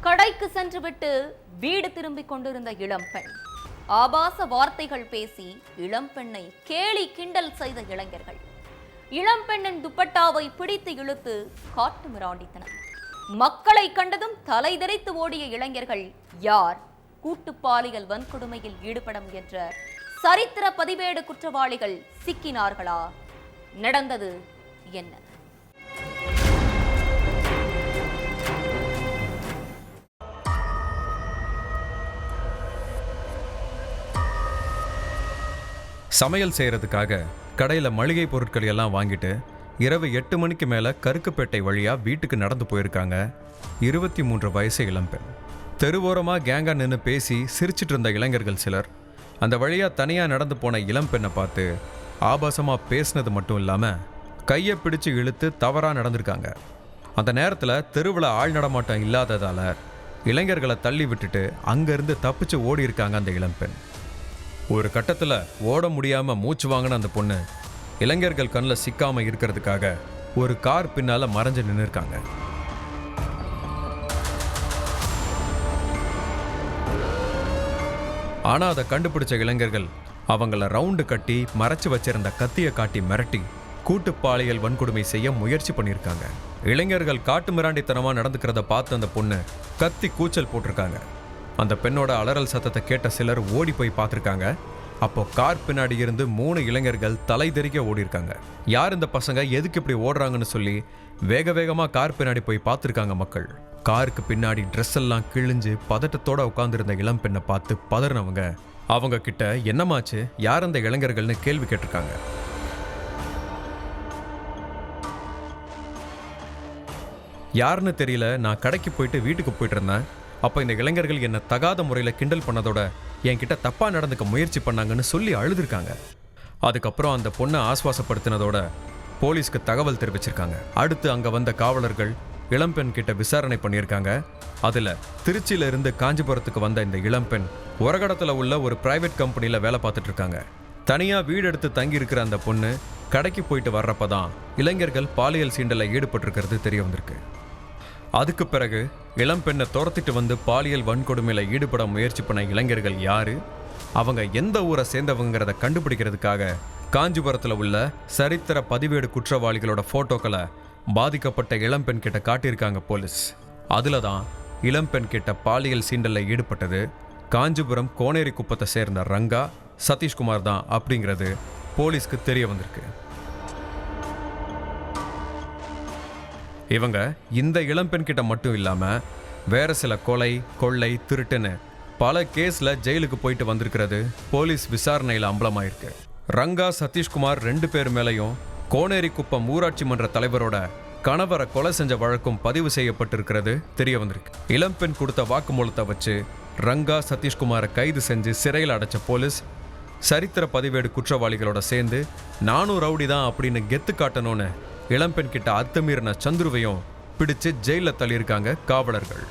கடைக்கு சென்றுவிட்டு வீடு திரும்பிக் கொண்டிருந்த இளம்பெண். ஆபாச வார்த்தைகள் பேசி இளம்பெண்ணை கேலி கிண்டல் செய்த இளைஞர்கள். இளம்பெண்ணின் துப்பட்டாவை பிடித்து இழுத்து காட்டு மிராண்டித்தனர். மக்களை கண்டதும் தலை தெறித்து ஓடிய இளைஞர்கள் யார்? கூட்டு பாலியல் வன்கொடுமையில் ஈடுபட முயன்ற சரித்திர பதிவேடு குற்றவாளிகள் சிக்கினார்களா? நடந்தது என்ன? சமையல் செய்கிறதுக்காக கடையில் மளிகை பொருட்கள் எல்லாம் வாங்கிட்டு இரவு 8 மணிக்கு மேலே கருக்குப்பேட்டை வழியாக வீட்டுக்கு நடந்து போயிருக்காங்க 23 வயசு இளம்பெண். தெருவோரமாக கேங்காக நின்று பேசி சிரிச்சிட்டு இருந்த இளைஞர்கள் சிலர் அந்த வழியாக தனியாக நடந்து போன இளம்பெண்ணை பார்த்து ஆபாசமாக பேசினது மட்டும் இல்லாமல் கையை பிடிச்சு இழுத்து தவறாக நடந்திருக்காங்க. அந்த நேரத்தில் தெருவில் ஆள் நடமாட்டம் இல்லாததால் இளைஞர்களை தள்ளி விட்டுட்டு அங்கேருந்து தப்பிச்சு ஓடி இருக்காங்க அந்த இளம்பெண். ஒரு கட்டத்தில் ஓட முடியாமல் மூச்சு வாங்கின அந்த பொண்ணு இளைஞர்கள் கண்ணில் சிக்காமல் இருக்கிறதுக்காக ஒரு கார் பின்னால் மறைஞ்சு நின்று இருக்காங்க. ஆனால் அதை கண்டுபிடிச்ச இளைஞர்கள் அவங்கள ரவுண்டு கட்டி மறைச்சு வச்சிருந்த கத்தியை காட்டி மிரட்டி கூட்டு பாலியல் வன்கொடுமை செய்ய முயற்சி பண்ணியிருக்காங்க. இளைஞர்கள் காட்டு மிராண்டித்தனமாக நடந்துக்கிறத பார்த்து அந்த பொண்ணு கத்தி கூச்சல் போட்டிருக்காங்க. அந்த பெண்ணோட அலறல் சத்தத்தை கேட்ட சிலர் ஓடி போய் பார்த்துருக்காங்க. அப்போ கார் பின்னாடி இருந்து 3 இளைஞர்கள் தலை தெறிக்க ஓடி இருக்காங்க. யார் இந்த பசங்க, எதுக்கு இப்படி ஓடுறாங்கன்னு சொல்லி வேக வேகமாக கார் பின்னாடி போய் பார்த்துருக்காங்க மக்கள். காருக்கு பின்னாடி ட்ரெஸ் எல்லாம் கிழிஞ்சு பதட்டத்தோட உட்காந்துருந்த இளம் பெண்ணை பார்த்து பதறினவங்க அவங்க கிட்ட என்னமாச்சு, யார் அந்த இளைஞர்கள்னு கேள்வி கேட்டிருக்காங்க. யாருன்னு தெரியல, நான் கடைக்கு போயிட்டு வீட்டுக்கு போயிட்டு இருந்தேன். அப்போ இந்த இளைஞர்கள் என்னை தகாத முறையில் கிண்டல் பண்ணதோட என்கிட்ட தப்பாக நடந்துக்க முயற்சி பண்ணாங்கன்னு சொல்லி அழுதுருக்காங்க. அதுக்கப்புறம் அந்த பொண்ணை ஆஸ்வாசப்படுத்தினதோட போலீஸ்க்கு தகவல் தெரிவிச்சிருக்காங்க. அடுத்து அங்கே வந்த காவலர்கள் இளம்பெண் கிட்ட விசாரணை பண்ணியிருக்காங்க. அதில் திருச்சியில இருந்து காஞ்சிபுரத்துக்கு வந்த இந்த இளம்பெண் உரகடத்தில் உள்ள ஒரு பிரைவேட் கம்பெனியில் வேலை பார்த்துட்டு இருக்காங்க. தனியாக வீடு எடுத்து தங்கி இருக்கிற அந்த பொண்ணு கடைக்கு போயிட்டு வர்றப்ப தான் இளைஞர்கள் பாலியல் சீண்டலில் ஈடுபட்டிருக்கிறது தெரிய வந்திருக்கு. அதுக்கு பிறகு இளம்பெண்ணை துரத்திட்டு வந்து பாலியல் வன்கொடுமையில் ஈடுபட முயற்சி பண்ண இளைஞர்கள் யாரு, அவங்க எந்த ஊரை சேர்ந்தவங்கிறத கண்டுபிடிக்கிறதுக்காக காஞ்சிபுரத்தில் உள்ள சரித்திர பதிவேடு குற்றவாளிகளோட ஃபோட்டோக்களை பாதிக்கப்பட்ட இளம்பெண் கிட்ட காட்டியிருக்காங்க போலீஸ். அதில் தான் இளம்பெண் கிட்ட பாலியல் சீண்டலில் ஈடுபட்டது காஞ்சிபுரம் கோனேரி குப்பத்தை சேர்ந்த ரங்கா சதீஷ்குமார் தான் அப்படிங்கிறது போலீஸ்க்கு தெரிய வந்திருக்கு. இவங்க இந்த இளம்பெண் கிட்ட மட்டும் இல்லாமல் வேற சில கொலை, கொள்ளை, திருட்டுன்னு பல கேஸில் ஜெயிலுக்கு போயிட்டு வந்திருக்கிறது போலீஸ் விசாரணையில் அம்பலமாயிருக்கு. ரங்கா, சதீஷ்குமார் 2 பேர் மேலையும் கோனேரி குப்பம் ஊராட்சி மன்ற தலைவரோட கணவரை கொலை செஞ்ச வழக்கும் பதிவு செய்யப்பட்டிருக்கிறது தெரிய வந்திருக்கு. இளம்பெண் கொடுத்த வாக்குமூலத்தை வச்சு ரங்கா, சதீஷ்குமாரை கைது செஞ்சு சிறையில் அடைச்ச போலீஸ் சரித்திர பதிவேடு குற்றவாளிகளோட சேர்ந்து நானும் ரவுடி தான் அப்படின்னு கெத்து காட்டணும்னு இளம்பெண் கிட்ட அத்துமீறின சந்துருவையும் பிடிச்சு ஜெயில தள்ளியிருக்காங்க காவலர்கள்.